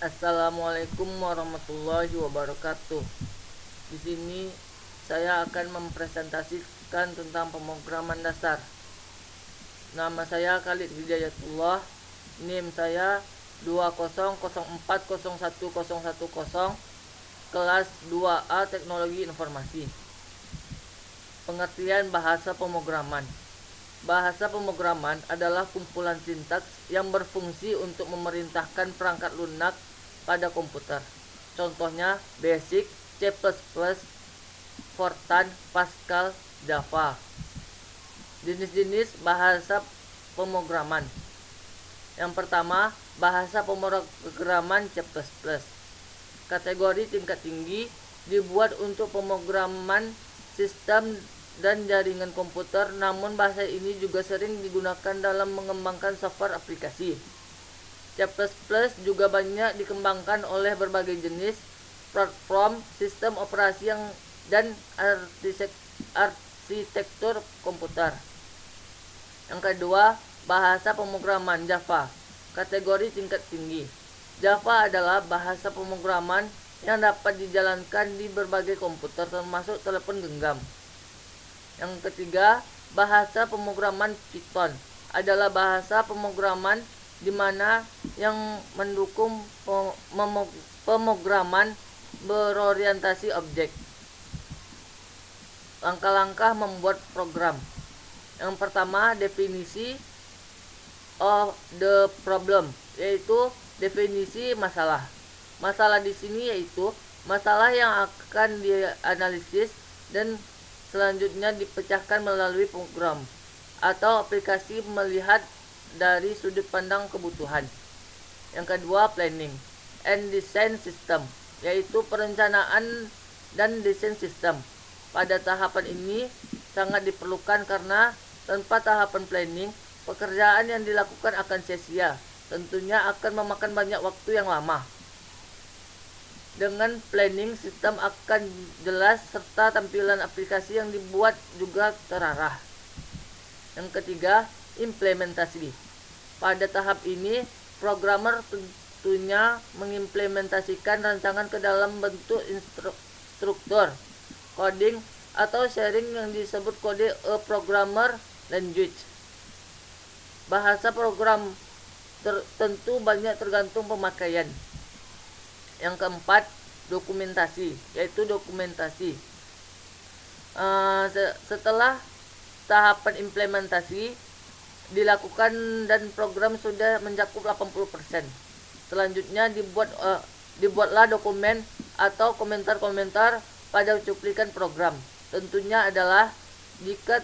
Assalamualaikum warahmatullahi wabarakatuh. Di sini saya akan mempresentasikan tentang pemrograman dasar. Nama saya Khalid Hidayatullah. NIM saya 2004011010, kelas 2A Teknologi Informasi. Pengertian bahasa pemrograman. Bahasa pemrograman adalah kumpulan sintaks yang berfungsi untuk memerintahkan perangkat lunak pada komputer. Contohnya Basic, C++, Fortran, Pascal, Java. Jenis-jenis bahasa pemrograman. Yang pertama, bahasa pemrograman C++. Kategori tingkat tinggi dibuat untuk pemrograman sistem dan jaringan komputer, namun bahasa ini juga sering digunakan dalam mengembangkan software aplikasi. C++ juga banyak dikembangkan oleh berbagai jenis platform, sistem operasi dan arsitektur komputer. Yang kedua, bahasa pemrograman Java. Kategori tingkat tinggi. Java adalah bahasa pemrograman yang dapat dijalankan di berbagai komputer termasuk telepon genggam. Yang ketiga, bahasa pemrograman Python adalah bahasa pemrograman di mana yang mendukung pemrograman berorientasi objek. Langkah-langkah membuat program. Yang pertama, definisi of the problem, yaitu definisi masalah. Masalah di sini yaitu masalah yang akan dianalisis dan selanjutnya dipecahkan melalui program atau aplikasi melihat dari sudut pandang kebutuhan. Yang kedua, planning and design system, yaitu perencanaan dan desain sistem. Pada tahapan ini sangat diperlukan karena tanpa tahapan planning, pekerjaan yang dilakukan akan sia-sia. Tentunya akan memakan banyak waktu yang lama. Dengan planning, sistem akan jelas serta tampilan aplikasi yang dibuat juga terarah. Yang ketiga, implementasi. Pada tahap ini, programmer tentunya mengimplementasikan rancangan ke dalam bentuk struktur, coding, atau sharing yang disebut kode a programmer language. Bahasa program tentu banyak tergantung pemakaian. Yang keempat, dokumentasi, yaitu dokumentasi. Setelah tahapan implementasi dilakukan dan program sudah mencakup 80%. Selanjutnya dibuatlah dokumen atau komentar-komentar pada cuplikan program. Tentunya adalah jika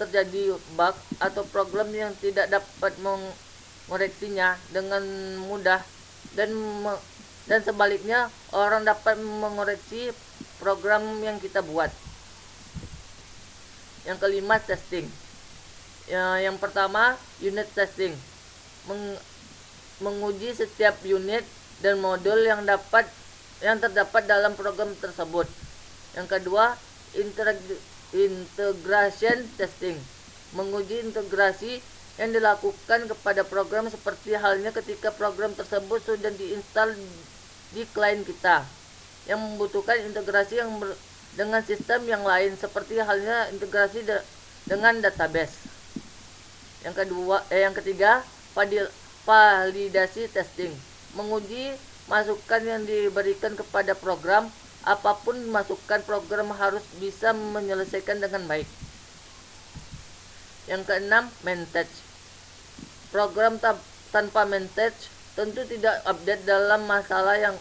terjadi bug atau program yang tidak dapat mengoreksinya dengan mudah dan sebaliknya orang dapat mengoreksi program yang kita buat. Yang kelima, testing. Yang pertama, unit testing. Menguji setiap unit dan modul yang terdapat dalam program tersebut. Yang kedua, integration testing. Menguji integrasi yang dilakukan kepada program seperti halnya ketika program tersebut sudah diinstal di klien kita yang membutuhkan integrasi dengan sistem yang lain seperti halnya integrasi dengan database. Yang ketiga, validasi testing. Menguji masukan yang diberikan kepada program. Apapun masukan, program harus bisa menyelesaikan dengan baik. Yang keenam, maintenance. Program tanpa maintenance tentu tidak update dalam masalah yang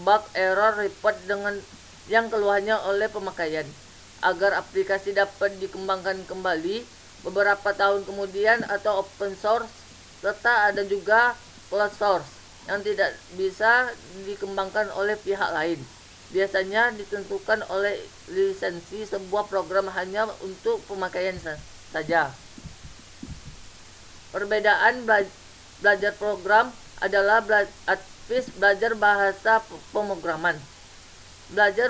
bug, error, report dengan yang keluhannya oleh pemakaian. Agar aplikasi dapat dikembangkan kembali beberapa tahun kemudian atau open source, serta ada juga closed source yang tidak bisa dikembangkan oleh pihak lain. Biasanya ditentukan oleh lisensi sebuah program hanya untuk pemakaian saja. Perbedaan belajar program adalah belajar bahasa pemrograman. Belajar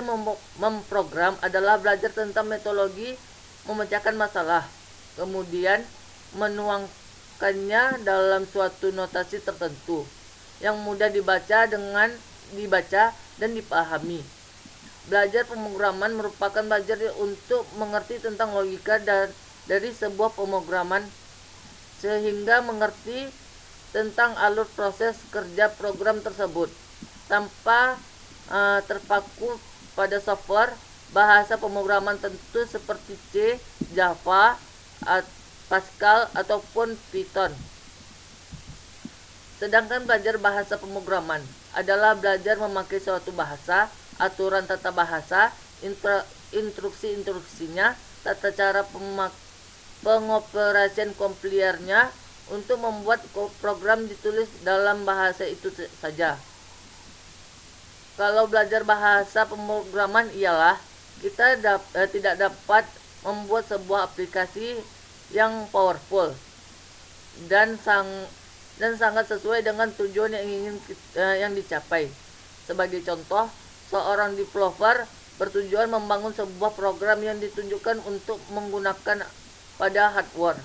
memprogram adalah belajar tentang metodologi memecahkan masalah, kemudian menuangkannya dalam suatu notasi tertentu. yang mudah dibaca dan dipahami. Belajar pemrograman merupakan belajar untuk mengerti tentang logika dari sebuah pemrograman sehingga mengerti tentang alur proses kerja program tersebut tanpa terpaku pada software bahasa pemrograman tentu seperti C, Java, Pascal ataupun Python. Sedangkan belajar bahasa pemrograman adalah belajar memakai suatu bahasa, aturan tata bahasa, instruksi-instruksinya, tata cara pengoperasian kompliernya untuk membuat program ditulis dalam bahasa itu saja. Kalau belajar bahasa pemrograman ialah kita tidak dapat membuat sebuah aplikasi yang powerful dan sangat sesuai dengan tujuan yang dicapai. Sebagai contoh, seorang developer bertujuan membangun sebuah program yang ditunjukkan untuk menggunakan pada hardware.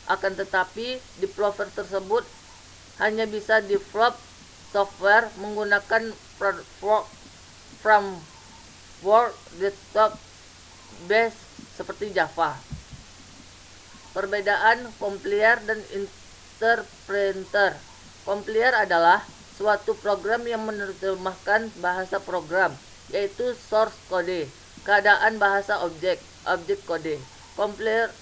Akan tetapi, developer tersebut hanya bisa develop software menggunakan framework desktop based seperti Java. Perbedaan compiler dan interpreter. Compiler adalah suatu program yang menerjemahkan bahasa program, yaitu source code, keadaan bahasa objek kode. Compiler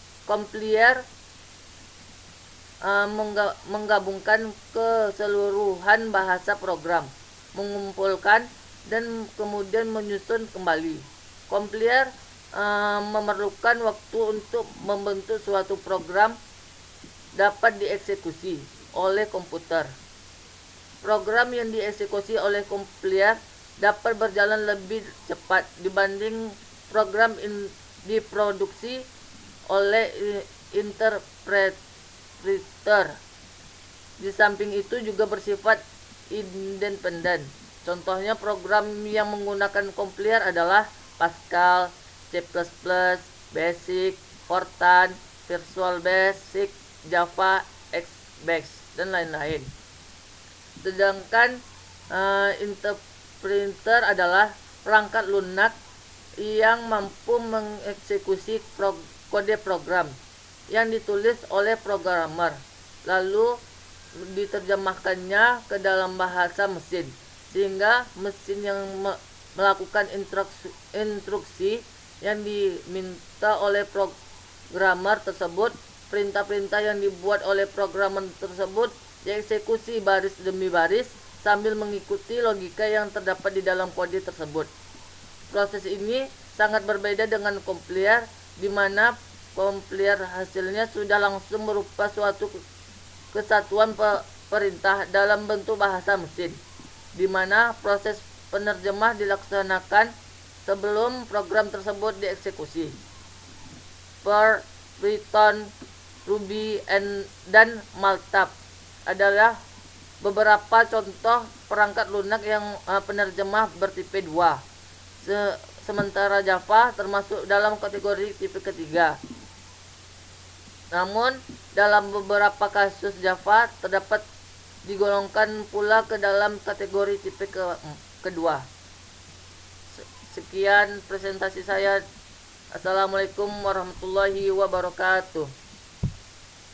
menggabungkan keseluruhan bahasa program, mengumpulkan dan kemudian menyusun kembali. Compiler memerlukan waktu untuk membentuk suatu program dapat dieksekusi oleh komputer. Program yang dieksekusi oleh kompiler dapat berjalan lebih cepat dibanding program diproduksi oleh interpreter. Di samping itu juga bersifat independen. Contohnya program yang menggunakan kompiler adalah Pascal, C++, Basic, Fortran, Visual Basic, Java, Xbase, dan lain-lain. Sedangkan interpreter adalah perangkat lunak yang mampu mengeksekusi kode program yang ditulis oleh programmer, lalu diterjemahkannya ke dalam bahasa mesin, sehingga mesin yang melakukan instruksi yang diminta oleh programmer tersebut. Perintah-perintah yang dibuat oleh programmer tersebut dieksekusi baris demi baris sambil mengikuti logika yang terdapat di dalam kode tersebut. Proses ini sangat berbeda dengan compiler, di mana compiler hasilnya sudah langsung berupa suatu kesatuan perintah dalam bentuk bahasa mesin, di mana proses penerjemah dilaksanakan sebelum program tersebut dieksekusi. Python, Ruby, dan MATLAB adalah beberapa contoh perangkat lunak yang penerjemah bertipe 2. Sementara Java termasuk dalam kategori tipe ketiga. Namun, dalam beberapa kasus Java terdapat digolongkan pula ke dalam kategori tipe kedua. Sekian presentasi saya. Assalamualaikum warahmatullahi wabarakatuh.